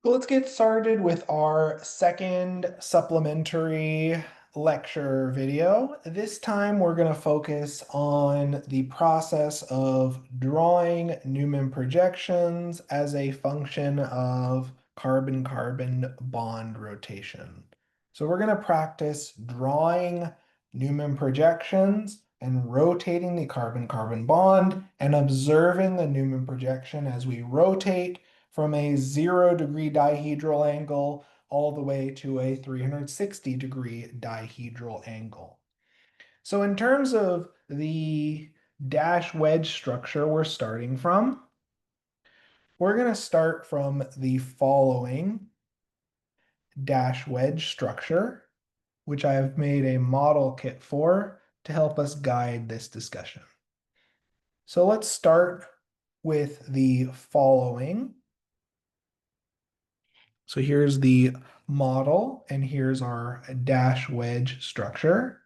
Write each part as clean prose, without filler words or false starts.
So let's get started with our second supplementary lecture video. This time we're going to focus on the process of drawing Newman projections as a function of carbon-carbon bond rotation. So we're going to practice drawing Newman projections and rotating the carbon-carbon bond and observing the Newman projection as we rotate from a 0-degree dihedral angle all the way to a 360-degree dihedral angle. So in terms of the dash wedge structure we're starting from, we're going to start from the following dash wedge structure, which I've made a model kit for to help us guide this discussion. So let's start with the following. So here's the model, and here's our dash wedge structure.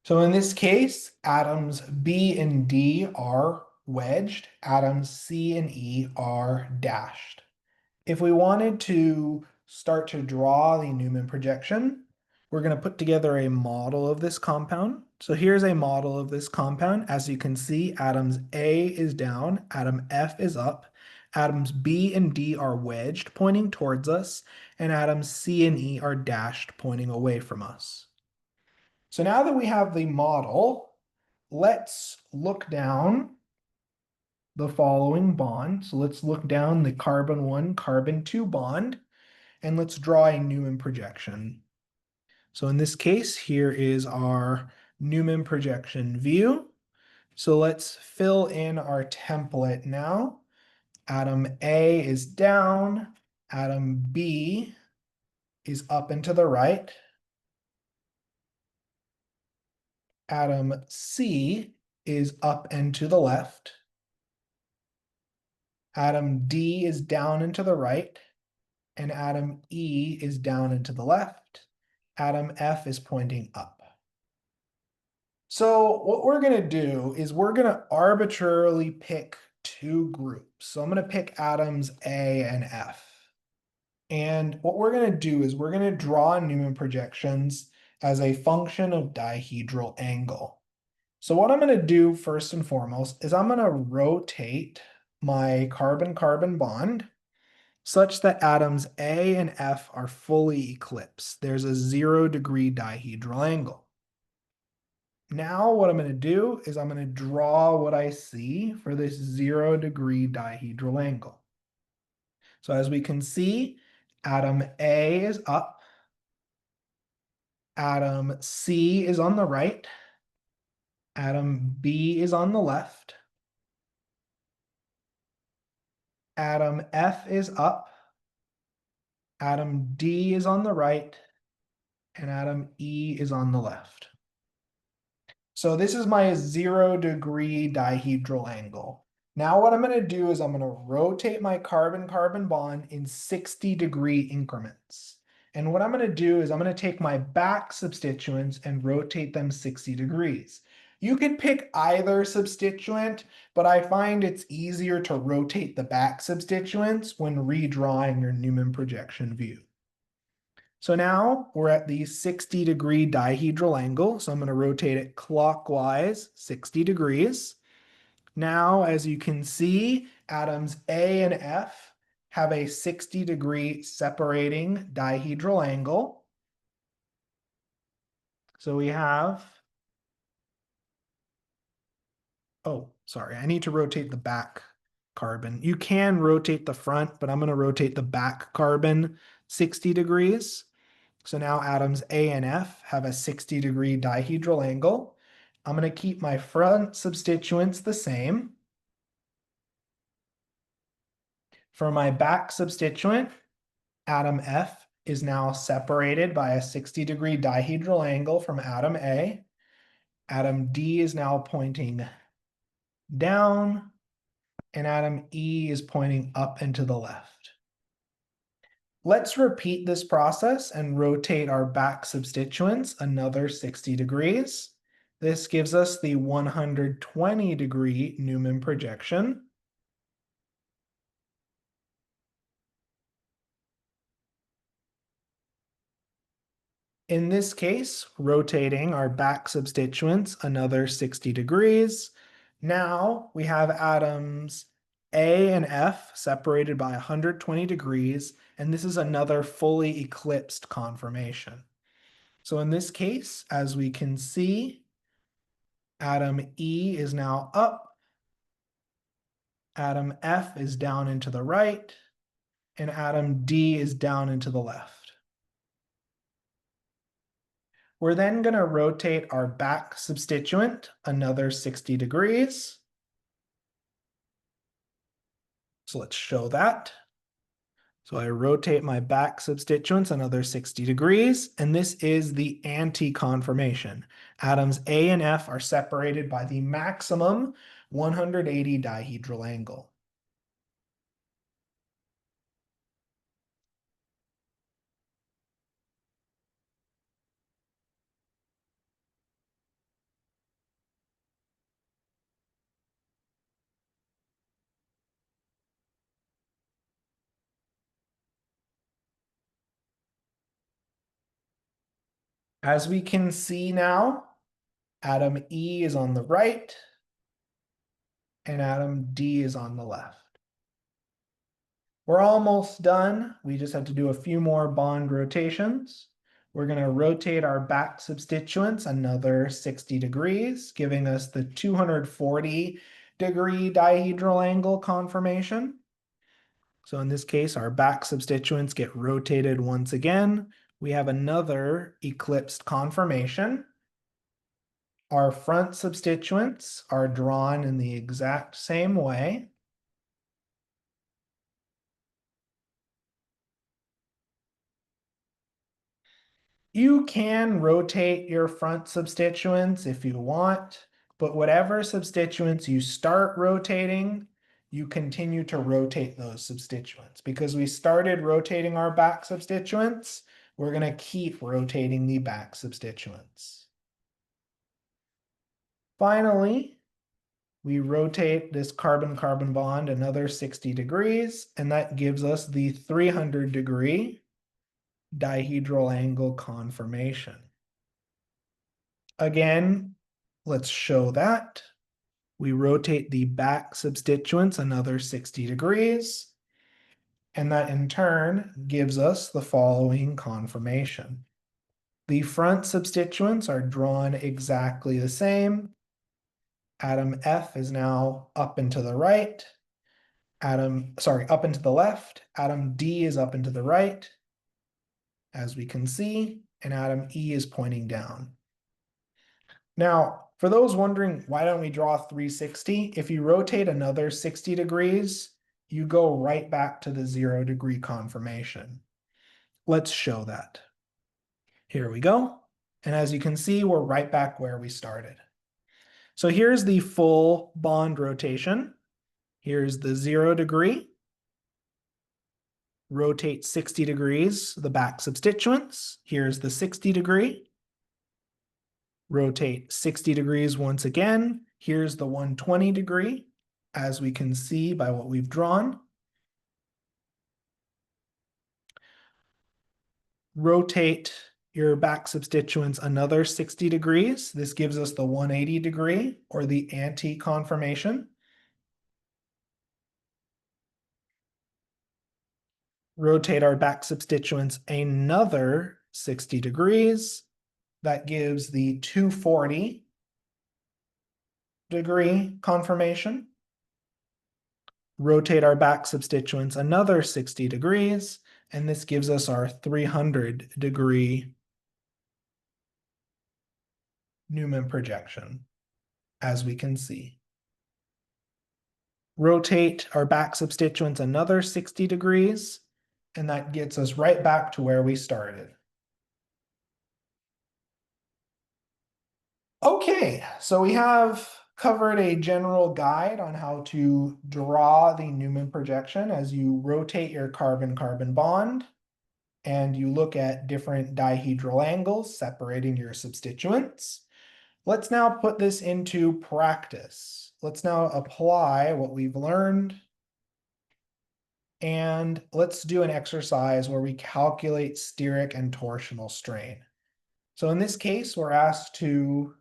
So in this case, atoms B and D are wedged, atoms C and E are dashed. If we wanted to start to draw the Newman projection, we're going to put together a model of this compound. So here's a model of this compound. As you can see, atoms A is down, atom F is up, atoms B and D are wedged, pointing towards us, and atoms C and E are dashed, pointing away from us. So now that we have the model, let's look down the following bond. So let's look down the carbon 1, carbon 2 bond, and let's draw a Newman projection. So in this case, here is our Newman projection view. So let's fill in our template now. Atom A is down, atom B is up and to the right, atom C is up and to the left, atom D is down and to the right, and atom E is down and to the left. Atom F is pointing up. So what we're going to do is we're going to arbitrarily pick two groups. So I'm going to pick atoms A and F. And what we're going to do is we're going to draw Newman projections as a function of dihedral angle. So what I'm going to do first and foremost is I'm going to rotate my carbon-carbon bond such that atoms A and F are fully eclipsed. There's a 0-degree dihedral angle. Now what I'm going to do is I'm going to draw what I see for this 0-degree dihedral angle. So as we can see, atom A is up, atom C is on the right, atom B is on the left, atom F is up, atom D is on the right, and atom E is on the left. So this is my 0-degree dihedral angle. Now what I'm going to do is I'm going to rotate my carbon-carbon bond in 60-degree increments. And what I'm going to do is I'm going to take my back substituents and rotate them 60 degrees. You can pick either substituent, but I find it's easier to rotate the back substituents when redrawing your Newman projection view. So now we're at the 60-degree dihedral angle. So I'm going to rotate it clockwise 60 degrees. Now, as you can see, atoms A and F have a 60-degree separating dihedral angle. So we have, oh, sorry, I need to rotate the back carbon. You can rotate the front, but I'm going to rotate the back carbon 60 degrees. So now atoms A and F have a 60-degree dihedral angle. I'm going to keep my front substituents the same. For my back substituent, atom F is now separated by a 60-degree dihedral angle from atom A. Atom D is now pointing down, and atom E is pointing up and to the left. Let's repeat this process and rotate our back substituents another 60 degrees. This gives us the 120-degree Newman projection. In this case, rotating our back substituents another 60 degrees. Now we have atoms A and F separated by 120 degrees, and this is another fully eclipsed conformation. So in this case, as we can see, atom E is now up, atom F is down and to the right, and atom D is down and to the left. We're then going to rotate our back substituent another 60 degrees. So let's show that. So I rotate my back substituents another 60 degrees, and this is the anti-conformation. Atoms A and F are separated by the maximum 180 dihedral angle. As we can see now, atom E is on the right, and atom D is on the left. We're almost done. We just have to do a few more bond rotations. We're going to rotate our back substituents another 60 degrees, giving us the 240-degree dihedral angle conformation. So in this case, our back substituents get rotated once again. We have another eclipsed conformation. Our front substituents are drawn in the exact same way. You can rotate your front substituents if you want, but whatever substituents you start rotating, you continue to rotate those substituents. Because we started rotating our back substituents, we're going to keep rotating the back substituents. Finally, we rotate this carbon-carbon bond another 60 degrees, and that gives us the 300-degree dihedral angle conformation. Again, let's show that. We rotate the back substituents another 60 degrees, and that in turn gives us the following conformation. The front substituents are drawn exactly the same. Atom F is now up and to the right. Up and to the left. Atom D is up and to the right, as we can see, and atom E is pointing down. Now, for those wondering, why don't we draw 360? If you rotate another 60 degrees, you go right back to the 0-degree conformation. Let's show that. Here we go. And as you can see, we're right back where we started. So here's the full bond rotation. Here's the 0-degree. Rotate 60 degrees, the back substituents. Here's the 60-degree. Rotate 60 degrees once again. Here's the 120-degree, as we can see by what we've drawn. Rotate your back substituents another 60 degrees. This gives us the 180-degree, or the anti-conformation. Rotate our back substituents another 60 degrees. That gives the 240-degree conformation. Rotate our back substituents another 60 degrees, and this gives us our 300-degree Newman projection, as we can see. Rotate our back substituents another 60 degrees, and that gets us right back to where we started. Okay, so we have covered a general guide on how to draw the Newman projection as you rotate your carbon-carbon bond and you look at different dihedral angles separating your substituents. Let's now put this into practice. Let's now apply what we've learned, and let's do an exercise where we calculate steric and torsional strain. So in this case, we're asked to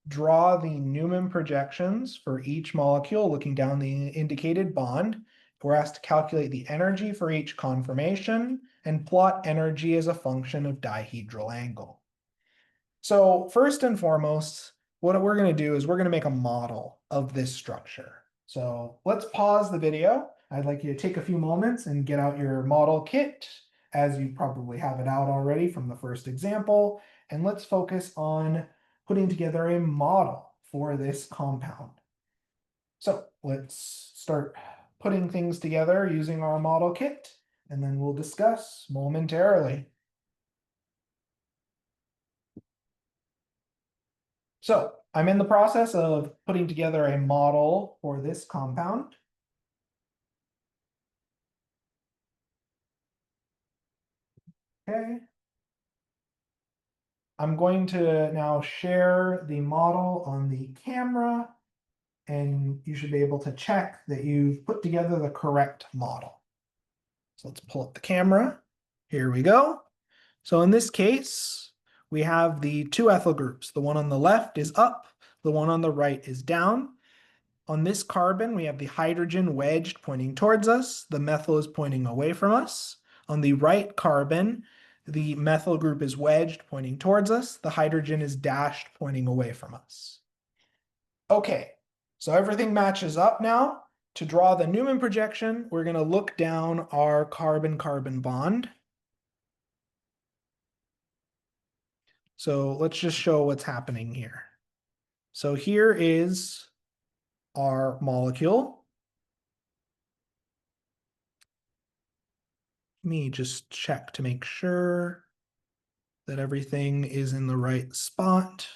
draw the Newman projections for each molecule looking down the indicated bond. We're asked to calculate the energy for each conformation and plot energy as a function of dihedral angle. So first and foremost, what we're going to do is we're going to make a model of this structure. So let's pause the video. I'd like you to take a few moments and get out your model kit, as you probably have it out already from the first example. And let's focus on putting together a model for this compound. So let's start putting things together using our model kit, and then we'll discuss momentarily. So I'm in the process of putting together a model for this compound. Okay. I'm going to now share the model on the camera, and you should be able to check that you've put together the correct model. So let's pull up the camera. Here we go. So in this case, we have the two ethyl groups. The one on the left is up, the one on the right is down. On this carbon, we have the hydrogen wedged pointing towards us. The methyl is pointing away from us. On the right carbon, the methyl group is wedged pointing towards us. The hydrogen is dashed pointing away from us. Okay, so everything matches up now. To draw the Newman projection, we're going to look down our carbon-carbon bond. So let's just show what's happening here. So here is our molecule. Let me just check to make sure that everything is in the right spot.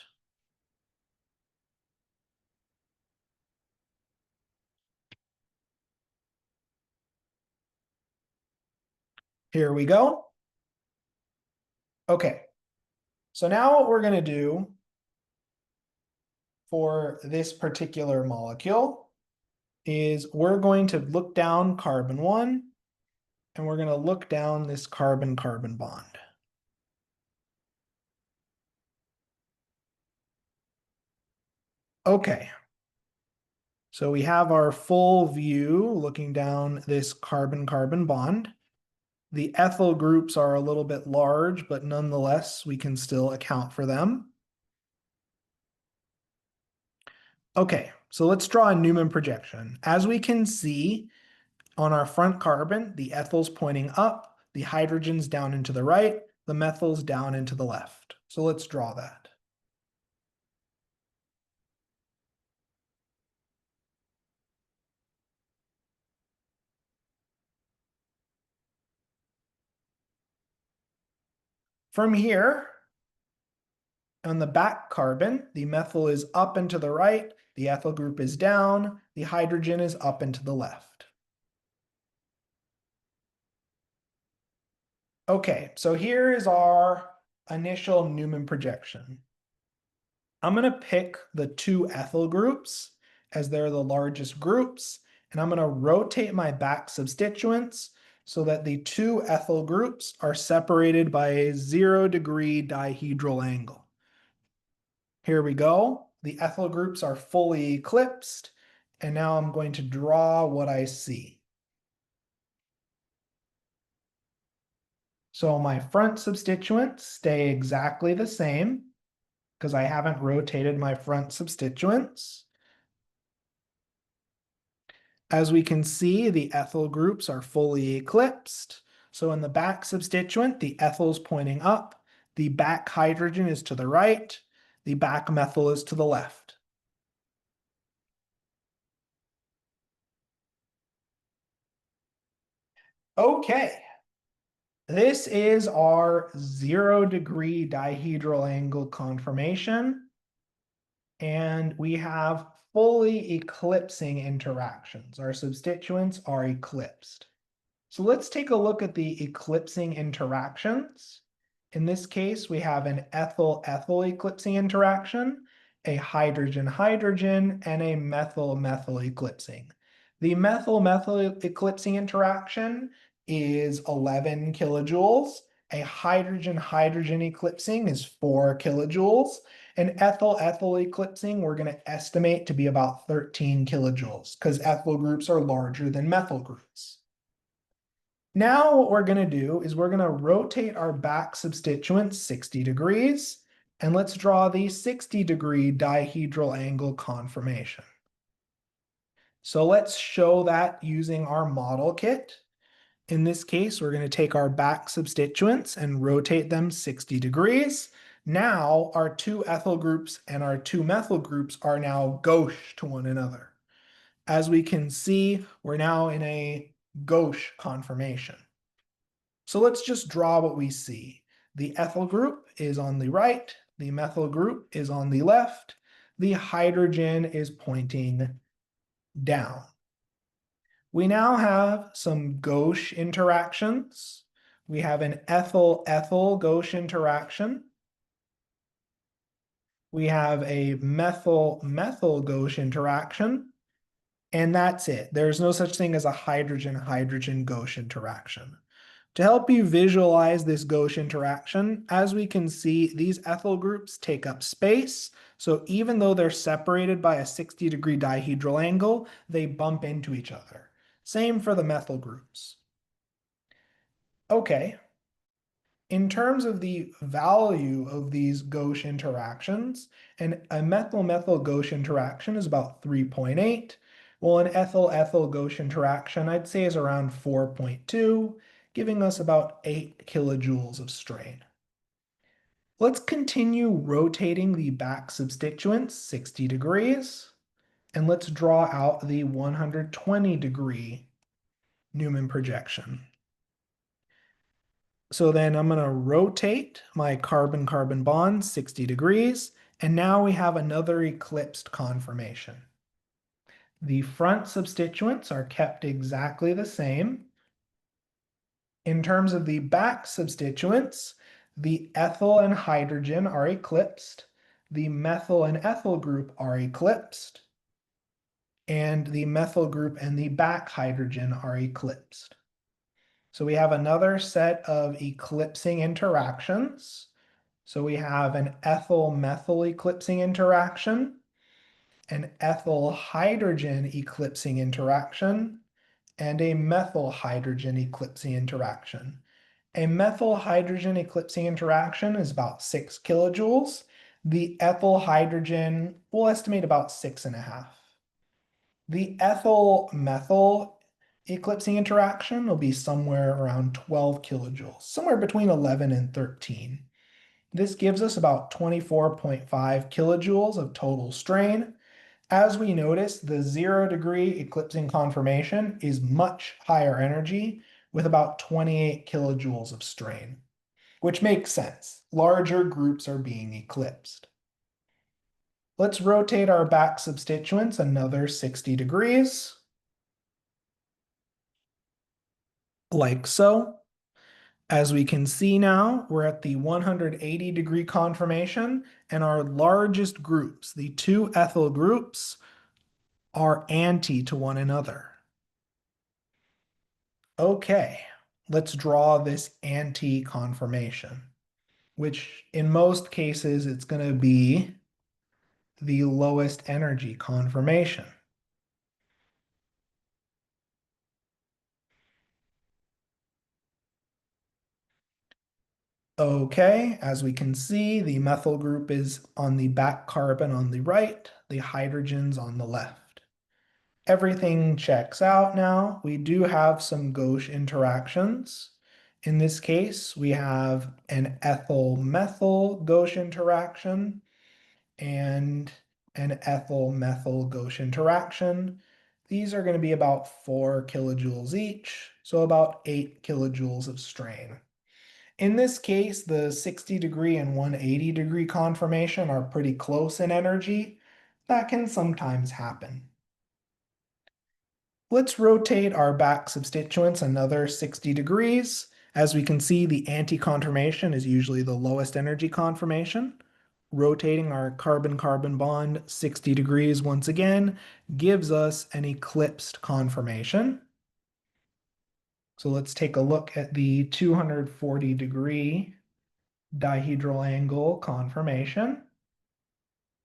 Here we go. Okay, so now what we're going to do for this particular molecule is we're going to look down carbon 1, and we're going to look down this carbon-carbon bond. Okay, so we have our full view looking down this carbon-carbon bond. The ethyl groups are a little bit large, but nonetheless, we can still account for them. Okay, so let's draw a Newman projection. As we can see on our front carbon, the ethyl's pointing up, the hydrogen's down into the right, the methyl's down into the left. So let's draw that. From here, on the back carbon, the methyl is up and to the right, the ethyl group is down, the hydrogen is up and to the left. Okay, so here is our initial Newman projection. I'm going to pick the two ethyl groups as they're the largest groups, and I'm going to rotate my back substituents so that the two ethyl groups are separated by a 0-degree dihedral angle. Here we go. The ethyl groups are fully eclipsed, and now I'm going to draw what I see. So my front substituents stay exactly the same because I haven't rotated my front substituents. As we can see, the ethyl groups are fully eclipsed. So in the back substituent, the ethyl's pointing up, the back hydrogen is to the right, the back methyl is to the left. Okay, this is our 0-degree dihedral angle conformation, and we have fully eclipsing interactions. Our substituents are eclipsed. So let's take a look at the eclipsing interactions. In this case, we have an ethyl-ethyl eclipsing interaction, a hydrogen-hydrogen, and a methyl-methyl eclipsing. The methyl-methyl eclipsing interaction is 11 kilojoules, A hydrogen-hydrogen eclipsing is 4 kilojoules. And ethyl-ethyl eclipsing, we're going to estimate to be about 13 kilojoules because ethyl groups are larger than methyl groups. Now what we're going to do is we're going to rotate our back substituent 60 degrees, and let's draw the 60-degree dihedral angle conformation. So let's show that using our model kit. In this case, we're going to take our back substituents and rotate them 60 degrees. Now our two ethyl groups and our two methyl groups are now gauche to one another. As we can see, we're now in a gauche conformation. So let's just draw what we see. The ethyl group is on the right, the methyl group is on the left, the hydrogen is pointing down. We now have some gauche interactions. We have an ethyl-ethyl gauche interaction. We have a methyl-methyl gauche interaction. And that's it. There's no such thing as a hydrogen-hydrogen gauche interaction. To help you visualize this gauche interaction, as we can see, these ethyl groups take up space. So even though they're separated by a 60-degree dihedral angle, they bump into each other. Same for the methyl groups. Okay. In terms of the value of these gauche interactions, a methyl-methyl gauche interaction is about 3.8. Well, an ethyl-ethyl gauche interaction, I'd say, is around 4.2, giving us about 8 kilojoules of strain. Let's continue rotating the back substituents 60 degrees, and let's draw out the 120-degree Newman projection. So then I'm going to rotate my carbon-carbon bond 60 degrees, and now we have another eclipsed conformation. The front substituents are kept exactly the same. In terms of the back substituents, the ethyl and hydrogen are eclipsed, the methyl and ethyl group are eclipsed, and the methyl group and the back hydrogen are eclipsed. So we have another set of eclipsing interactions. So we have an ethyl-methyl eclipsing interaction, an ethyl-hydrogen eclipsing interaction, and a methyl-hydrogen eclipsing interaction. A methyl-hydrogen eclipsing interaction is about 6 kilojoules. The ethyl-hydrogen, we'll estimate about 6.5. The ethyl-methyl eclipsing interaction will be somewhere around 12 kilojoules, somewhere between 11 and 13. This gives us about 24.5 kilojoules of total strain. As we notice, the 0-degree eclipsing conformation is much higher energy with about 28 kilojoules of strain, which makes sense. Larger groups are being eclipsed. Let's rotate our back substituents another 60 degrees. Like so. As we can see now, we're at the 180-degree conformation, and our largest groups, the two ethyl groups, are anti to one another. Okay, let's draw this anti-conformation, which in most cases, it's going to be the lowest energy conformation. Okay, as we can see, the methyl group is on the back carbon on the right, the hydrogen's on the left. Everything checks out now. We do have some gauche interactions. In this case, we have an ethyl-methyl gauche interaction and an ethyl-methyl gauche interaction. These are going to be about 4 kilojoules each, so about 8 kilojoules of strain. In this case, the 60-degree and 180-degree conformation are pretty close in energy. That can sometimes happen. Let's rotate our back substituents another 60 degrees. As we can see, the anti-conformation is usually the lowest energy conformation. Rotating our carbon-carbon bond 60 degrees once again gives us an eclipsed conformation. So let's take a look at the 240-degree dihedral angle conformation.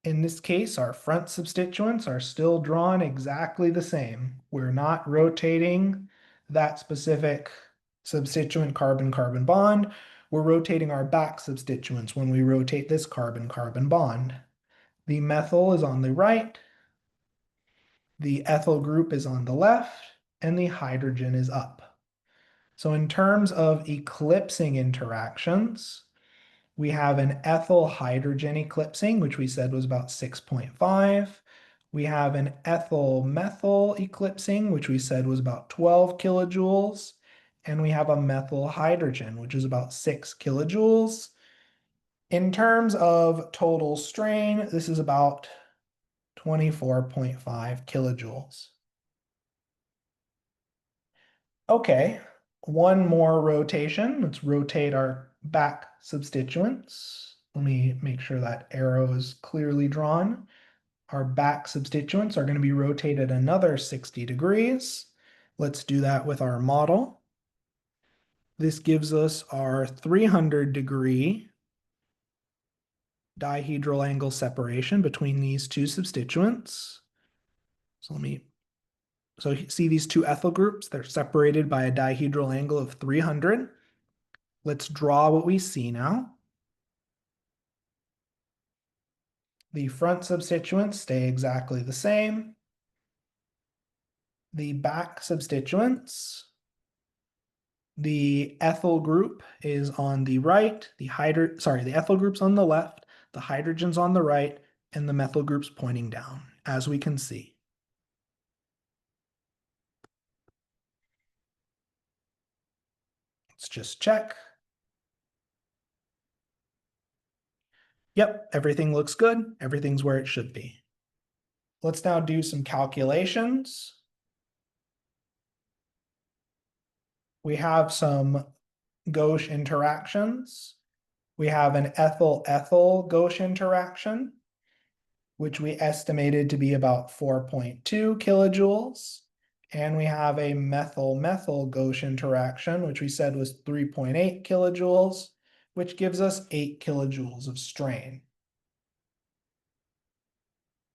In this case, our front substituents are still drawn exactly the same. We're not rotating that specific substituent carbon-carbon bond. We're rotating our back substituents when we rotate this carbon-carbon bond. The methyl is on the right, the ethyl group is on the left, and the hydrogen is up. So in terms of eclipsing interactions, we have an ethyl hydrogen eclipsing, which we said was about 6.5. We have an ethyl methyl eclipsing, which we said was about 12 kilojoules. And we have a methyl hydrogen, which is about 6 kilojoules. In terms of total strain, this is about 24.5 kilojoules. Okay, one more rotation. Let's rotate our back substituents. Let me make sure that arrow is clearly drawn. Our back substituents are going to be rotated another 60 degrees. Let's do that with our model. This gives us our 300-degree dihedral angle separation between these two substituents. So see these two ethyl groups, they're separated by a dihedral angle of 300. Let's draw what we see now. The front substituents stay exactly the same. The back substituents, the ethyl group is on the right, the ethyl group's on the left, the hydrogen's on the right, and the methyl group's pointing down, as we can see. Let's just check. Yep, everything looks good. Everything's where it should be. Let's now do some calculations. We have some gauche interactions. We have an ethyl-ethyl gauche interaction, which we estimated to be about 4.2 kilojoules. And we have a methyl-methyl gauche interaction, which we said was 3.8 kilojoules, which gives us 8 kilojoules of strain.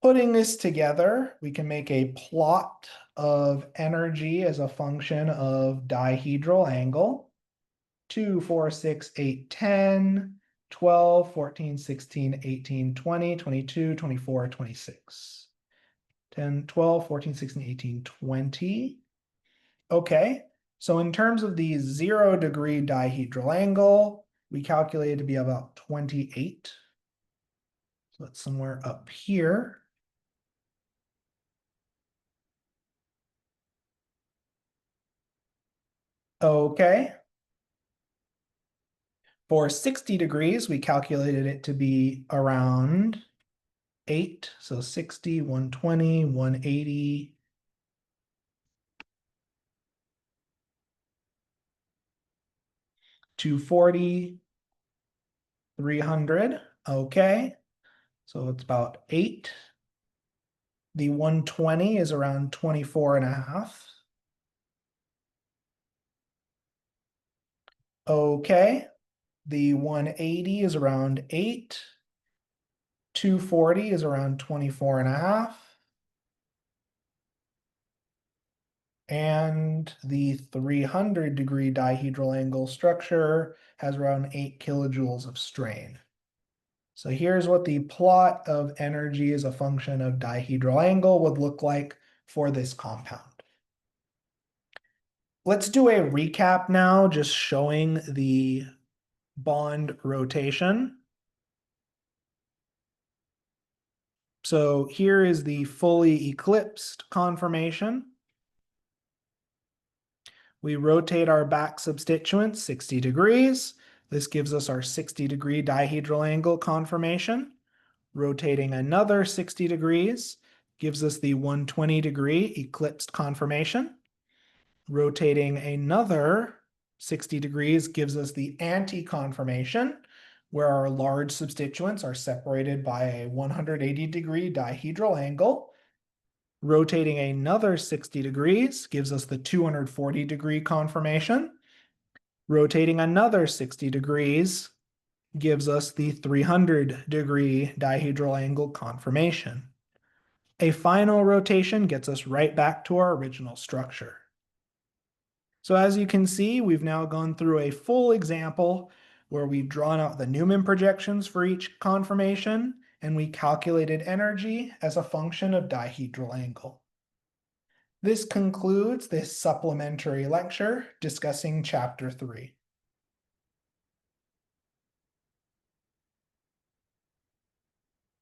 Putting this together, we can make a plot of energy as a function of dihedral angle. 2, 4, 6, 8, 10, 12, 14, 16, 18, 20, 22, 24, 26. 10, 12, 14, 16, 18, 20. Okay, so in terms of the 0-degree dihedral angle, we calculated to be about 28. So that's somewhere up here. Okay. For 60 degrees, we calculated it to be around 8. So 60, 120, 180. 240, 300. Okay. So it's about 8. The 120 is around 24 and a half. Okay. The 180 is around 8. 240 is around 24 and a half. And the 300-degree dihedral angle structure has around 8 kilojoules of strain. So here's what the plot of energy as a function of dihedral angle would look like for this compound. Let's do a recap now, just showing the bond rotation. So here is the fully eclipsed conformation. We rotate our back substituents 60 degrees. This gives us our 60-degree dihedral angle conformation. Rotating another 60 degrees gives us the 120-degree eclipsed conformation. Rotating another 60 degrees gives us the anti-conformation, where our large substituents are separated by a 180-degree dihedral angle. Rotating another 60 degrees gives us the 240-degree conformation. Rotating another 60 degrees gives us the 300-degree dihedral angle conformation. A final rotation gets us right back to our original structure. So as you can see, we've now gone through a full example where we've drawn out the Newman projections for each conformation, and we calculated energy as a function of dihedral angle. This concludes this supplementary lecture discussing Chapter 3.